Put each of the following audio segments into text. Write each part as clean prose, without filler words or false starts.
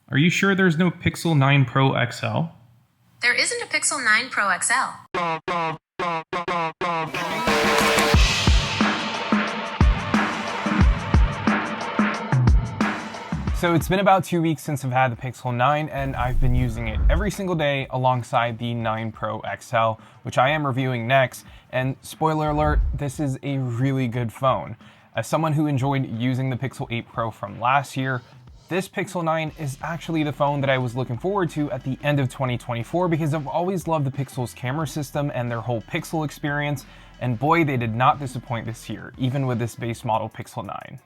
Are you sure there's no Pixel 9 Pro XL? There isn't a Pixel 9 Pro XL. So it's been about 2 weeks since I've had the Pixel 9 and I've been using it every single day alongside the 9 Pro XL, which I am reviewing next. And spoiler alert, this is a really good phone. As someone who enjoyed using the Pixel 8 Pro from last year, this Pixel 9 is actually the phone that I was looking forward to at the end of 2024 because I've always loved the Pixel's camera system and their whole Pixel experience, and boy, they did not disappoint this year, even with this base model Pixel 9.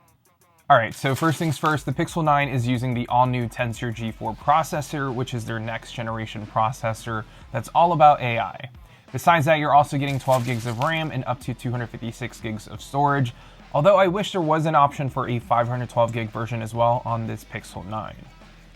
Alright, so first things first, the Pixel 9 is using the all-new Tensor G4 processor, which is their next generation processor that's all about AI. Besides that, you're also getting 12 gigs of RAM and up to 256 gigs of storage, although I wish there was an option for a 512 gig version as well on this Pixel 9.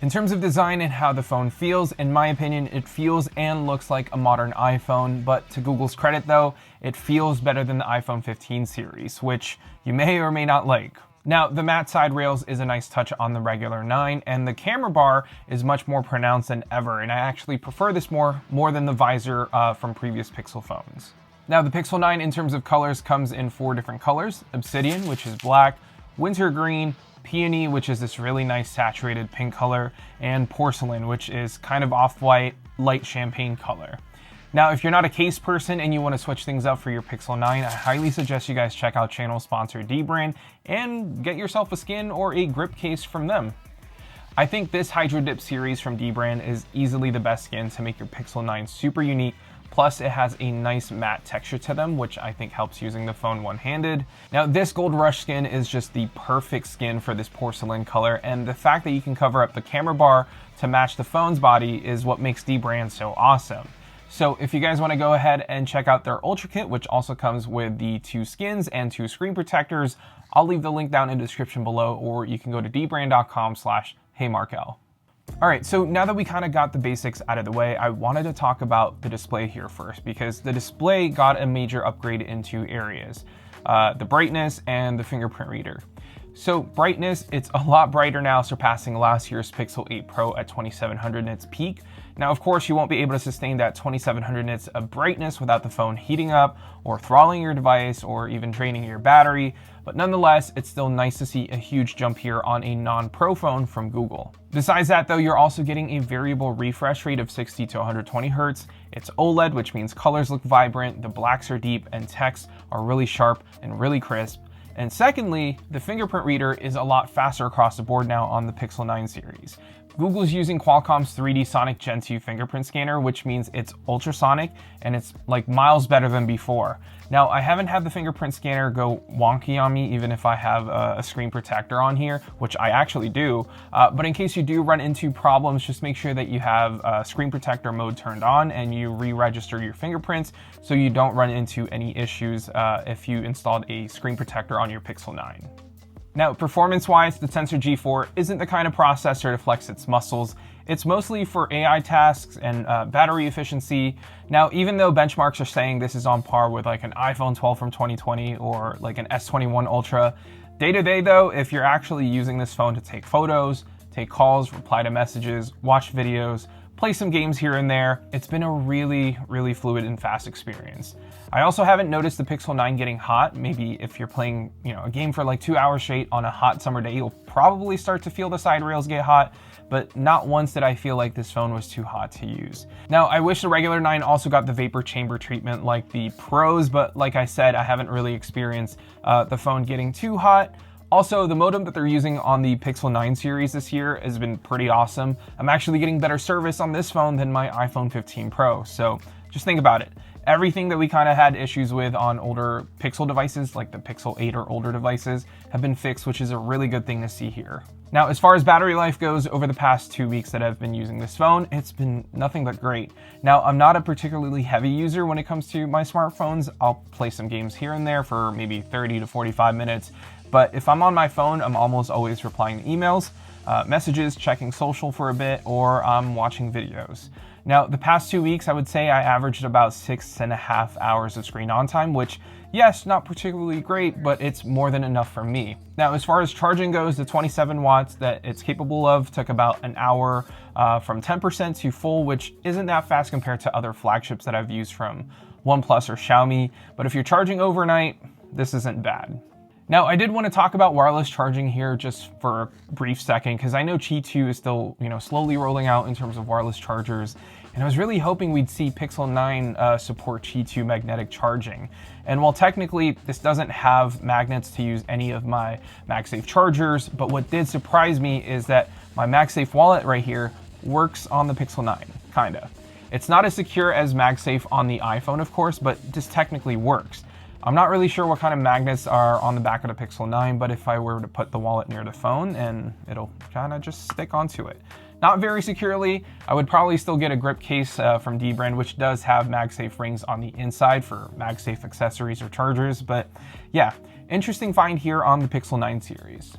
In terms of design and how the phone feels, in my opinion, it feels and looks like a modern iPhone, but to Google's credit though, it feels better than the iPhone 15 series, which you may or may not like. Now, the matte side rails is a nice touch on the regular 9, and the camera bar is much more pronounced than ever, and I actually prefer this more than the visor from previous Pixel phones. Now, the Pixel 9 in terms of colors comes in 4 different colors: Obsidian, which is black, Wintergreen, Peony, which is this really nice saturated pink color, and Porcelain, which is kind of off-white, light champagne color. Now, if you're not a case person and you want to switch things up for your Pixel 9, I highly suggest you guys check out channel sponsor Dbrand and get yourself a skin or a grip case from them. I think this Hydro Dip series from Dbrand is easily the best skin to make your Pixel 9 super unique. Plus, it has a nice matte texture to them, which I think helps using the phone one-handed. Now, this Gold Rush skin is just the perfect skin for this porcelain color, and the fact that you can cover up the camera bar to match the phone's body is what makes Dbrand so awesome. So if you guys want to go ahead and check out their Ultra Kit, which also comes with the 2 skins and 2 screen protectors, I'll leave the link down in the description below, or you can go to dbrand.com/heymarkel. Alright, so now that we kind of got the basics out of the way, I wanted to talk about the display here first, because the display got a major upgrade in 2 areas, the brightness and the fingerprint reader. So brightness, it's a lot brighter now, surpassing last year's Pixel 8 Pro at 2700 nits peak. Now, of course, you won't be able to sustain that 2700 nits of brightness without the phone heating up or throttling your device or even draining your battery, but nonetheless, it's still nice to see a huge jump here on a non-Pro phone from Google. Besides that though, you're also getting a variable refresh rate of 60 to 120 Hz. It's OLED, which means colors look vibrant, the blacks are deep, and texts are really sharp and really crisp. And secondly, the fingerprint reader is a lot faster across the board now on the Pixel 9 series. Google's using Qualcomm's 3D Sonic Gen 2 fingerprint scanner, which means it's ultrasonic and it's like miles better than before. Now, I haven't had the fingerprint scanner go wonky on me, even if I have a screen protector on here, which I actually do. But in case you do run into problems, just make sure that you have screen protector mode turned on and you re-register your fingerprints so you don't run into any issues if you installed a screen protector on your Pixel 9. Now, performance-wise, the Tensor G4 isn't the kind of processor to flex its muscles. It's mostly for AI tasks and battery efficiency. Now, even though benchmarks are saying this is on par with like an iPhone 12 from 2020 or like an S21 Ultra, day-to-day though, if you're actually using this phone to take photos, take calls, reply to messages, watch videos, play some games here and there, it's been a really fluid and fast experience. I also haven't noticed the Pixel 9 getting hot. Maybe if you're playing, a game for like 2 hours straight on a hot summer day, you'll probably start to feel the side rails get hot, but not once did I feel like this phone was too hot to use. Now, I wish the regular 9 also got the vapor chamber treatment like the Pros, but like I said, I haven't really experienced the phone getting too hot. Also, the modem that they're using on the Pixel 9 series this year has been pretty awesome. I'm actually getting better service on this phone than my iPhone 15 Pro, so just think about it. Everything that we kind of had issues with on older Pixel devices, like the Pixel 8 or older devices, have been fixed, which is a really good thing to see here. Now, as far as battery life goes, over the past 2 weeks that I've been using this phone, it's been nothing but great. Now, I'm not a particularly heavy user when it comes to my smartphones. I'll play some games here and there for maybe 30 to 45 minutes, but if I'm on my phone, I'm almost always replying to emails. messages, checking social for a bit, or I'm watching videos. Now, the past 2 weeks, I would say I averaged about 6.5 hours of screen on time, which, yes, not particularly great, but it's more than enough for me. Now, as far as charging goes, the 27 watts that it's capable of took about an hour from 10% to full, which isn't that fast compared to other flagships that I've used from OnePlus or Xiaomi. But if you're charging overnight, this isn't bad. Now, I did want to talk about wireless charging here just for a brief second, because I know Qi 2 is still, slowly rolling out in terms of wireless chargers. And I was really hoping we'd see Pixel 9 support Qi 2 magnetic charging. And while technically this doesn't have magnets to use any of my MagSafe chargers, but what did surprise me is that my MagSafe wallet right here works on the Pixel 9, kinda. It's not as secure as MagSafe on the iPhone, of course, but this technically works. I'm not really sure what kind of magnets are on the back of the Pixel 9, but if I were to put the wallet near the phone, and it'll kind of just stick onto it. Not very securely. I would probably still get a grip case from Dbrand, which does have MagSafe rings on the inside for MagSafe accessories or chargers, but yeah, interesting find here on the Pixel 9 series.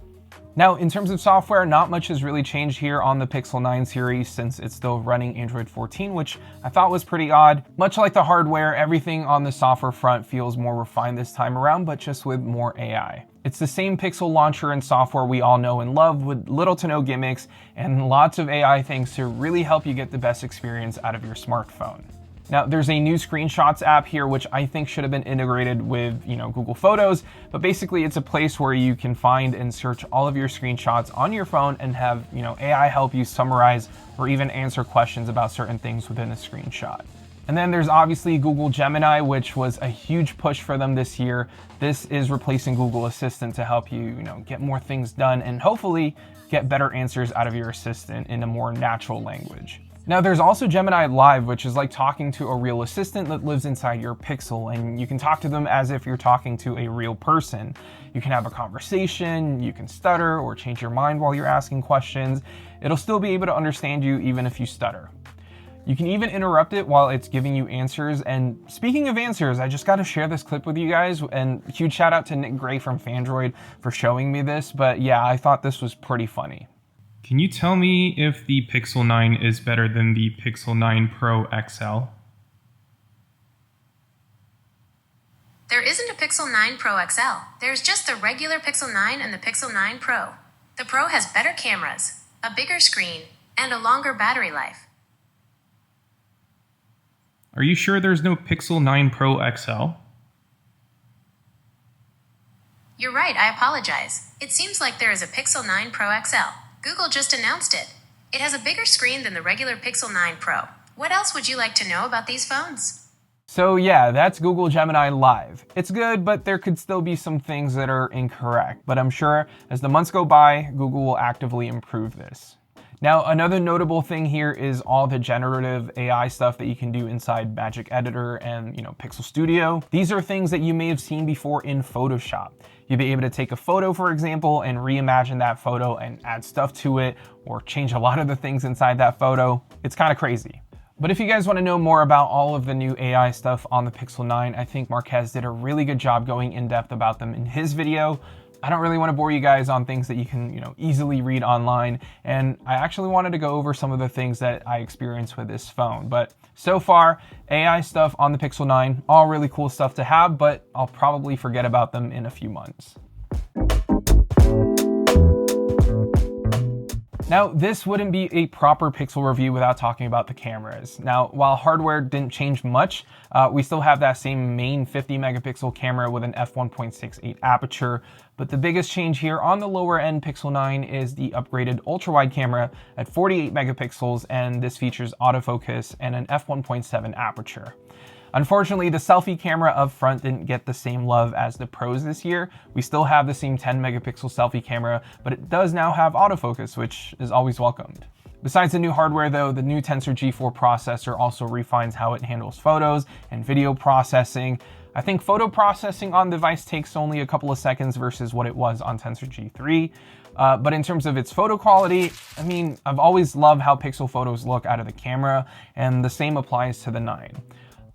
Now, in terms of software, not much has really changed here on the Pixel 9 series since it's still running Android 14, which I thought was pretty odd. Much like the hardware, everything on the software front feels more refined this time around, but just with more AI. It's the same Pixel launcher and software we all know and love, with little to no gimmicks and lots of AI things to really help you get the best experience out of your smartphone. Now, there's a new screenshots app here, which I think should have been integrated with, Google Photos, but basically it's a place where you can find and search all of your screenshots on your phone and have, AI help you summarize or even answer questions about certain things within a screenshot. And then there's obviously Google Gemini, which was a huge push for them this year. This is replacing Google Assistant to help you, get more things done and hopefully get better answers out of your assistant in a more natural language. Now, there's also Gemini Live, which is like talking to a real assistant that lives inside your Pixel, and you can talk to them as if you're talking to a real person. You can have a conversation, you can stutter or change your mind while you're asking questions. It'll still be able to understand you even if you stutter. You can even interrupt it while it's giving you answers. And speaking of answers, I just got to share this clip with you guys, and huge shout out to Nick Gray from Fandroid for showing me this. But yeah, I thought this was pretty funny. Can you tell me if the Pixel 9 is better than the Pixel 9 Pro XL? There isn't a Pixel 9 Pro XL. There's just the regular Pixel 9 and the Pixel 9 Pro. The Pro has better cameras, a bigger screen, and a longer battery life. Are you sure there's no Pixel 9 Pro XL? You're right, I apologize. It seems like there is a Pixel 9 Pro XL. Google just announced it. It has a bigger screen than the regular Pixel 9 Pro. What else would you like to know about these phones? So yeah, that's Google Gemini Live. It's good, but there could still be some things that are incorrect. But I'm sure as the months go by, Google will actively improve this. Now, another notable thing here is all the generative AI stuff that you can do inside Magic Editor and, Pixel Studio. These are things that you may have seen before in Photoshop. You'll be able to take a photo, for example, and reimagine that photo and add stuff to it, or change a lot of the things inside that photo. It's kind of crazy. But if you guys want to know more about all of the new AI stuff on the Pixel 9, I think Marquez did a really good job going in depth about them in his video. I don't really want to bore you guys on things that you can, easily read online. And I actually wanted to go over some of the things that I experienced with this phone. But so far, AI stuff on the Pixel 9, all really cool stuff to have, but I'll probably forget about them in a few months. Now, this wouldn't be a proper Pixel review without talking about the cameras. Now, while hardware didn't change much, we still have that same main 50 megapixel camera with an f1.68 aperture, but the biggest change here on the lower end Pixel 9 is the upgraded ultra-wide camera at 48 megapixels, and this features autofocus and an f1.7 aperture. Unfortunately, the selfie camera up front didn't get the same love as the Pros this year. We still have the same 10 megapixel selfie camera, but it does now have autofocus, which is always welcomed. Besides the new hardware though, the new Tensor G4 processor also refines how it handles photos and video processing. I think photo processing on the device takes only a couple of seconds versus what it was on Tensor G3. But in terms of its photo quality, I've always loved how Pixel photos look out of the camera, and the same applies to the 9.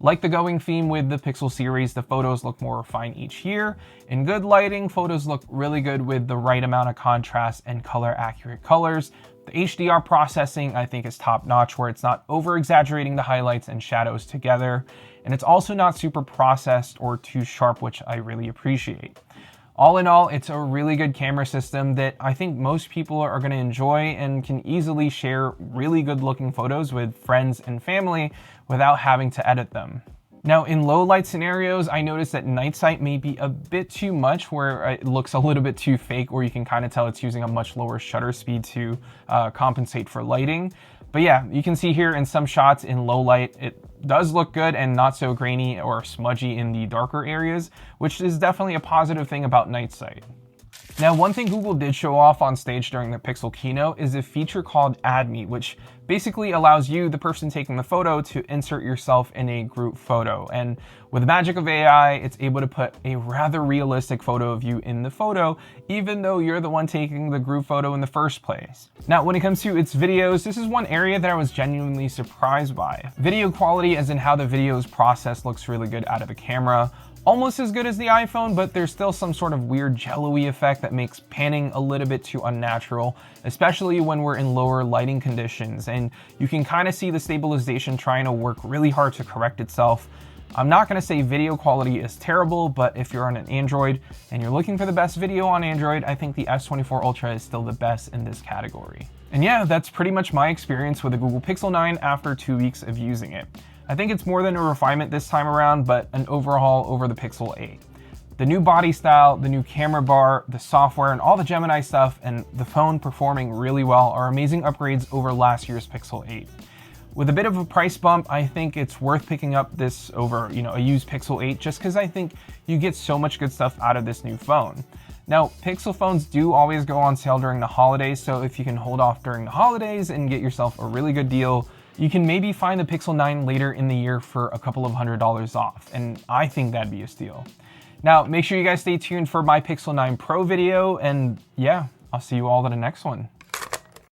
Like the going theme with the Pixel series, the photos look more refined each year. In good lighting, photos look really good with the right amount of contrast and color accurate colors. The HDR processing I think is top notch, where it's not over exaggerating the highlights and shadows together. And it's also not super processed or too sharp, which I really appreciate. All in all, it's a really good camera system that I think most people are going to enjoy and can easily share really good looking photos with friends and family without having to edit them. Now, in low light scenarios, I noticed that night sight may be a bit too much, where it looks a little bit too fake, or you can kind of tell it's using a much lower shutter speed to compensate for lighting. But yeah, you can see here in some shots in low light, it does look good and not so grainy or smudgy in the darker areas, which is definitely a positive thing about night sight. Now, one thing Google did show off on stage during the Pixel keynote is a feature called Add Me, which basically allows you, the person taking the photo, to insert yourself in a group photo. And with the magic of AI, it's able to put a rather realistic photo of you in the photo, even though you're the one taking the group photo in the first place. Now, when it comes to its videos, this is one area that I was genuinely surprised by. Video quality, as in how the video is processed, looks really good out of the camera. Almost as good as the iPhone, but there's still some sort of weird jello-y effect that makes panning a little bit too unnatural, especially when we're in lower lighting conditions, and you can kind of see the stabilization trying to work really hard to correct itself. I'm not going to say video quality is terrible, but if you're on an Android and you're looking for the best video on Android, I think the S24 Ultra is still the best in this category. And yeah, that's pretty much my experience with the Google Pixel 9 after 2 weeks of using it. I think it's more than a refinement this time around, but an overhaul over the Pixel 8. The new body style, the new camera bar, the software, and all the Gemini stuff, and the phone performing really well are amazing upgrades over last year's Pixel 8. With a bit of a price bump, I think it's worth picking up this over, a used Pixel 8, just because I think you get so much good stuff out of this new phone. Now, Pixel phones do always go on sale during the holidays, so if you can hold off during the holidays and get yourself a really good deal, you can maybe find the Pixel 9 later in the year for a couple of $100s off, and I think that'd be a steal. Now, make sure you guys stay tuned for my Pixel 9 Pro video, and yeah, I'll see you all in the next one.